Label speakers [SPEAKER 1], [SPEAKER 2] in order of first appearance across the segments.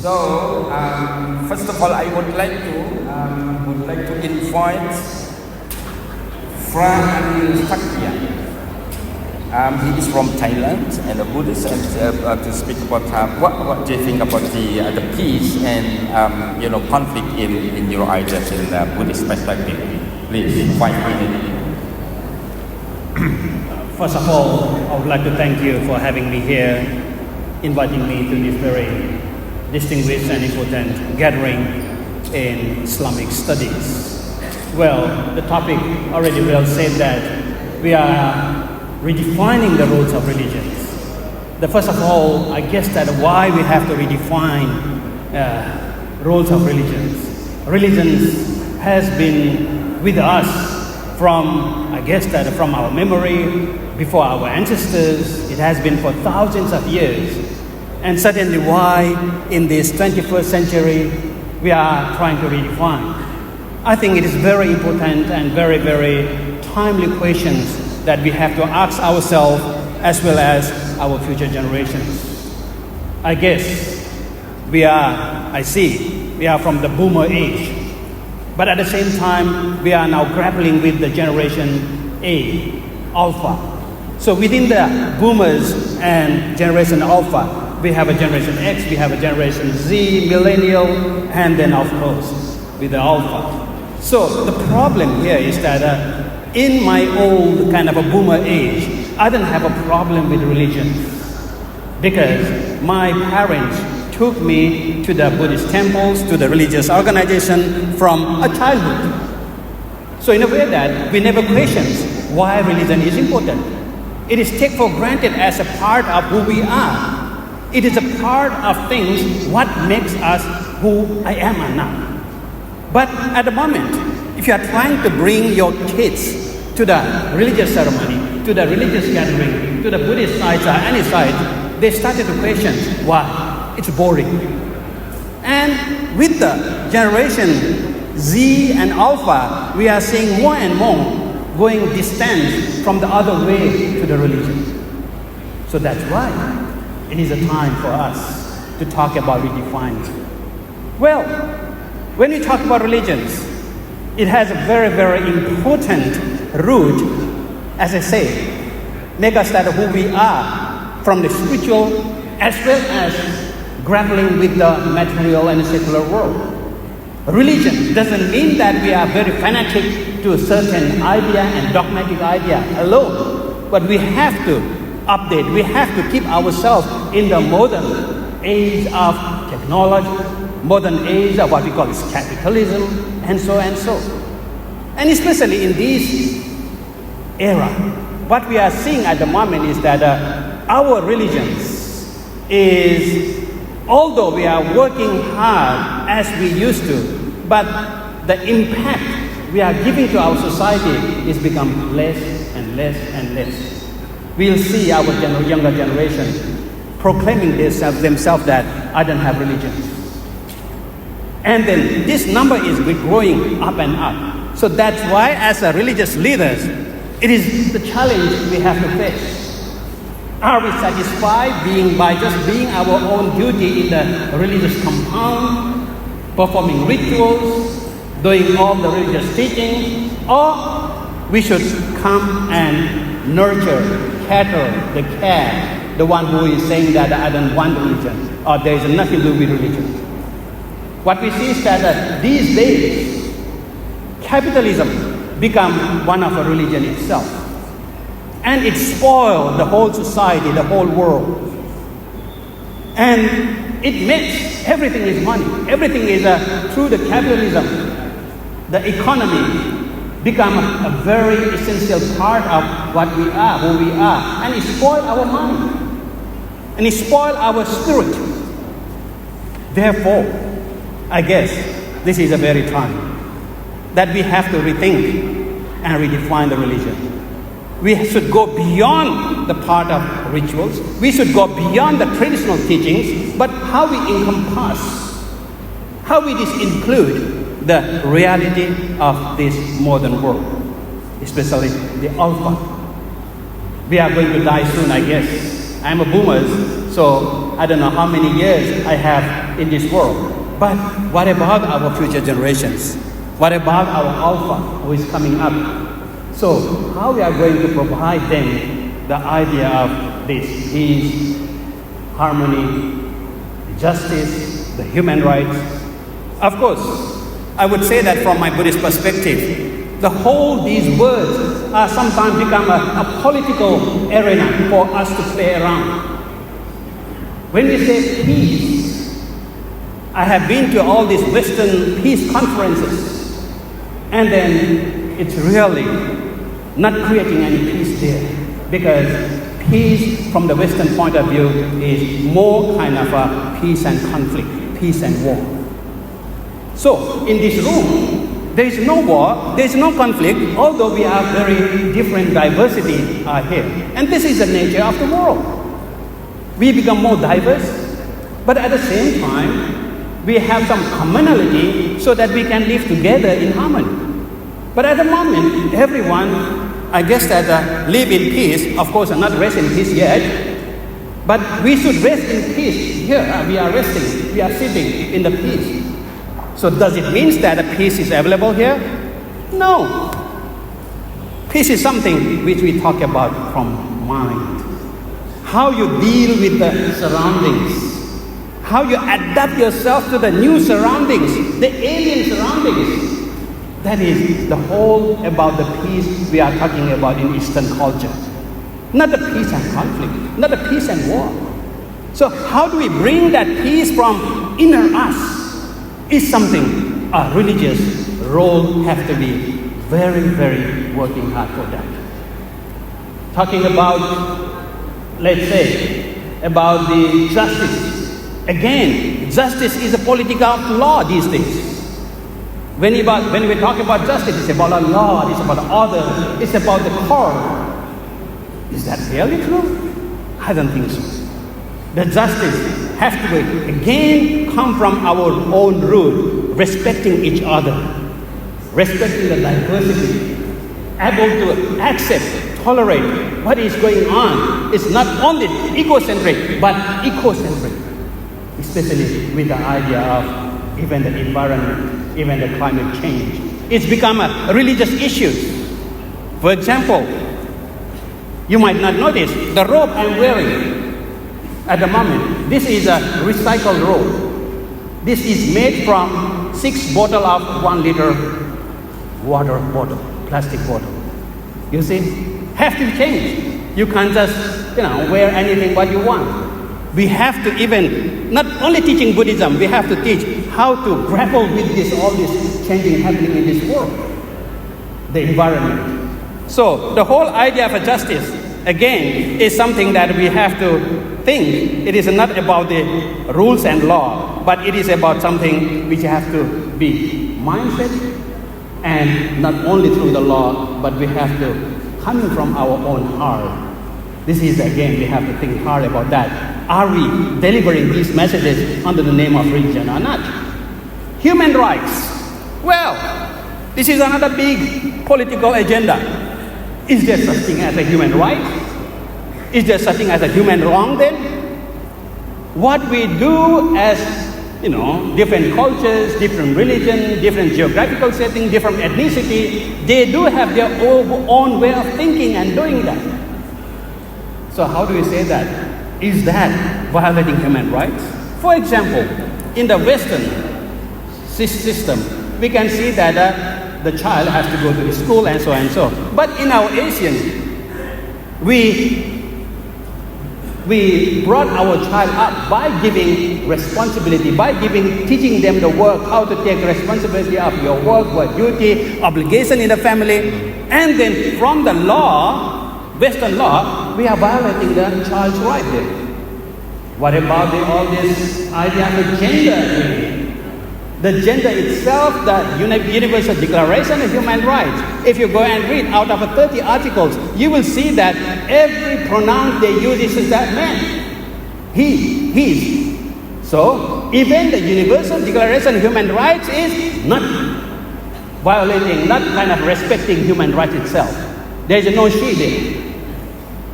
[SPEAKER 1] So, first of all, I would like to invite Frank Sakya. He is from Thailand and a Buddhist, and to speak about what do you think about the peace and conflict in your ideas in the Buddhist perspective. Please, 5 minutes.
[SPEAKER 2] First of all, I would like to thank you for having me here, inviting me to this very distinguished and important gathering in Islamic studies. Well, the topic already well said that we are redefining the roles of religions. First of all, I guess that why we have to redefine roles of religions. Religions has been with us from our memory, before our ancestors. It has been for thousands of years. And certainly why in this 21st century we are trying to redefine. I think it is very important and very, very timely questions that we have to ask ourselves as well as our future generations. I guess we are from the boomer age, but at the same time we are now grappling with the generation A, Alpha. So within the boomers and generation Alpha, we have a generation X, we have a generation Z, millennial, and then of course with the Alpha. So the problem here is that in my old kind of a boomer age, I didn't have a problem with religion because my parents took me to the Buddhist temples, to the religious organization from a childhood. So in a way that we never questioned why religion is important. It is taken for granted as a part of who we are. It is a part of things what makes us who I am now. But at the moment, if you are trying to bring your kids to the religious ceremony, to the religious gathering, to the Buddhist side or any side, they started to question why. It's boring. And with the generation Z and Alpha, we are seeing more and more going distance from the other way to the religion. So that's why it is a time for us to talk about redefining. Well, when we talk about religions, it has a very, very important root, as I say, make us that who we are from the spiritual as well as grappling with the material and secular world. Religion doesn't mean that we are very fanatic to a certain idea and dogmatic idea alone, but we have to update, we have to keep ourselves in the modern age of technology, modern age of what we call is capitalism, and so and so. And especially in this era, what we are seeing at the moment is that our religions is, although we are working hard as we used to, but the impact we are giving to our society is become less and less and less. We'll see our younger generation proclaiming themselves that I don't have religion. And then this number is growing up and up. So that's why as a religious leaders, it is the challenge we have to face. Are we satisfied by just being our own duty in the religious compound, performing rituals, doing all the religious teaching, or we should come and nurture, cater the care, the one who is saying that I don't want religion, or there is nothing to do with religion. What we see is that these days, capitalism become one of a religion itself. And it spoiled the whole society, the whole world. And it makes everything is money. Everything is through the capitalism. The economy become a very essential part of what we are, who we are. And it spoiled our mind. And it spoiled our spirit. Therefore, I guess this is a very time that we have to rethink and redefine the religion. We should go beyond the part of rituals. We should go beyond the traditional teachings, but how we encompass, how we include the reality of this modern world, especially the Alpha. We are going to die soon, I guess. I'm a boomer, so I don't know how many years I have in this world. But what about our future generations? What about our alpha who is coming up? So how we are going to provide them the idea of this peace, harmony, justice, the human rights? Of course, I would say that from my Buddhist perspective, these words are sometimes become a political arena for us to play around. When we say peace, I have been to all these Western peace conferences, and then it's really not creating any peace there, because peace from the Western point of view is more kind of a peace and conflict, peace and war. So in this room, there is no war, there is no conflict, although we are very different diversity are here. And this is the nature of the world. We become more diverse, but at the same time, we have some commonality so that we can live together in harmony. But at the moment, everyone, I guess that live in peace, of course, not rest in peace yet, but we should rest in peace. Here we are resting, we are sitting in the peace. So does it mean that a peace is available here? No. Peace is something which we talk about from mind. How you deal with the surroundings. How you adapt yourself to the new surroundings, the alien surroundings. That is the whole about the peace we are talking about in Eastern culture. Not the peace and conflict, not the peace and war. So how do we bring that peace from inner us? Is something a religious role have to be very, very working hard for that. Talking about, let's say, about the justice. Again, justice is a political law these days. When we talk about justice, it's about a law, it's about order, it's about the court. Is that really true? I don't think so. The justice has to again come from our own root, respecting each other, respecting the diversity, able to accept, tolerate what is going on. It's not only egocentric, but ecocentric, especially with the idea of even the environment, even the climate change. It's become a religious issue. For example, you might not notice the robe I'm wearing at the moment. This is a recycled robe. This is made from 6 bottles of 1 liter water bottle, plastic bottle. You see, have to change. You can't just, wear anything what you want. We have to even, not only teaching Buddhism, we have to teach how to grapple with all this changing happening in this world, the environment. So the whole idea of justice, again, is something that we have to think. It is not about the rules and law, but it is about something which have to be mindset, and not only through the law, but we have to come from our own heart. This is, again, we have to think hard about that. Are we delivering these messages under the name of religion or not? Human rights. Well, this is another big political agenda. Is there such thing as a human right? Is there such thing as a human wrong then? What we do as, different cultures, different religion, different geographical setting, different ethnicity, they do have their own way of thinking and doing that. So how do we say that? Is that violating human rights? For example, in the Western system, we can see that the child has to go to the school and so and so. But in our Asian, we brought our child up by giving responsibility, by teaching them the work, how to take responsibility of your work, duty, obligation in the family. And then from the law, Western law, we are violating the child's right there. What about all this idea of gender? The gender itself, the Universal Declaration of Human Rights. If you go and read out of 30 articles, you will see that every pronoun they use is that man. He, his. So, even the Universal Declaration of Human Rights is not violating, not kind of respecting human rights itself. There is no she there.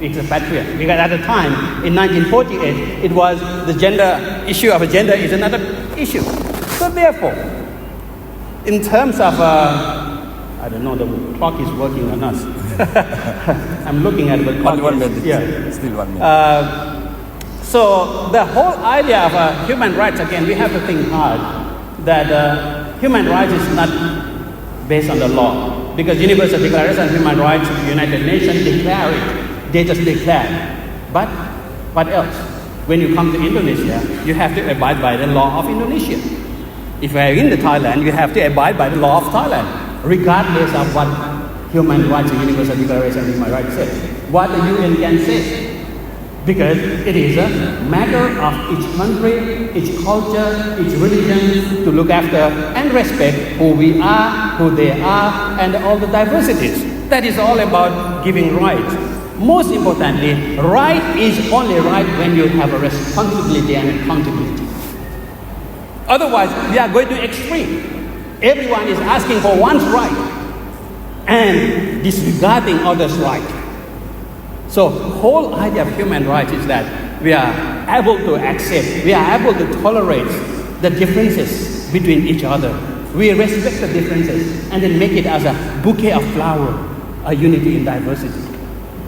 [SPEAKER 2] It's a patriot. Because at the time, in 1948, it was the gender issue of gender is another issue. So therefore, in terms of, I don't know, the clock is working on us. I'm looking at the clock.
[SPEAKER 1] 1 minute.
[SPEAKER 2] Yeah.
[SPEAKER 1] Still 1 minute.
[SPEAKER 2] So the whole idea of human rights, again, we have to think hard that human rights is not based on the law. Because Universal Declaration of Human Rights, United Nations declare it. They just declare. But what else? When you come to Indonesia, you have to abide by the law of Indonesia. If you are in the Thailand, you have to abide by the law of Thailand, regardless of what human rights and Universal Declaration of Human Rights says. What the UN can say. Because it is a matter of each country, each culture, each religion to look after and respect who we are, who they are, and all the diversities. That is all about giving rights. Most importantly, right is only right when you have a responsibility and accountability. Otherwise, we are going to extreme. Everyone is asking for one's right and disregarding others' right. So, whole idea of human rights is that we are able to accept, we are able to tolerate the differences between each other. We respect the differences and then make it as a bouquet of flowers, a unity in diversity.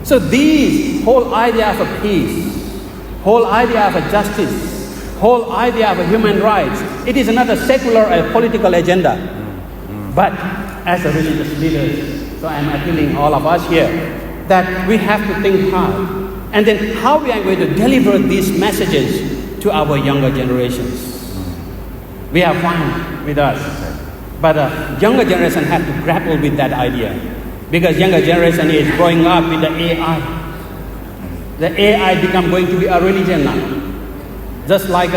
[SPEAKER 2] So, these whole idea of a peace, whole idea of a justice, whole idea of a human rights, it is not a secular or political agenda. But as a religious leader, so I am appealing all of us here, that we have to think hard. And then how we are going to deliver these messages to our younger generations. We are fine with us. But younger generation have to grapple with that idea. Because younger generation is growing up with the AI. The AI become going to be a religion now. Just like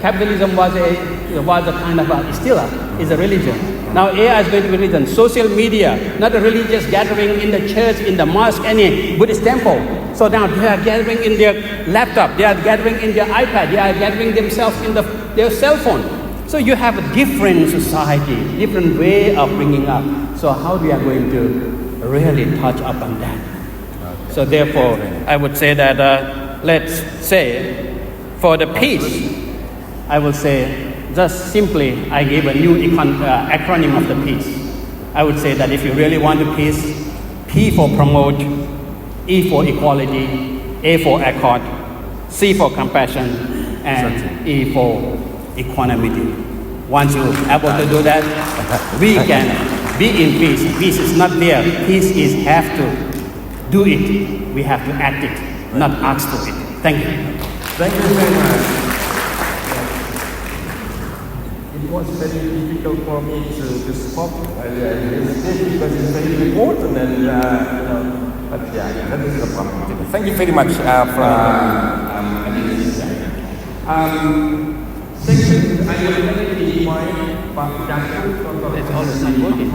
[SPEAKER 2] capitalism was a kind of still is a religion. Now AI is going to be religion. Social media, not a religious gathering in the church, in the mosque, any Buddhist temple. So now they are gathering in their laptop, they are gathering in their iPad, they are gathering themselves in their cell phone. So you have a different society, different way of bringing up. So how we are going to really touch up on that? Okay. So therefore, I would say that let's say for the peace, I will say just simply I gave a new acronym of the peace. I would say that if you really want the peace, P for promote, E for equality, A for accord, C for compassion, and E for equanimity. Once you're able to do that, we can be in peace. Peace is not there. Peace is have to do it. We have to act it, not ask for it. Thank you.
[SPEAKER 1] Thank you very much. It was very difficult for me to stop because it's very important and but yeah, that is the problem. Thank you very much Second, I will invite Pak Datuk.
[SPEAKER 2] It's always not working.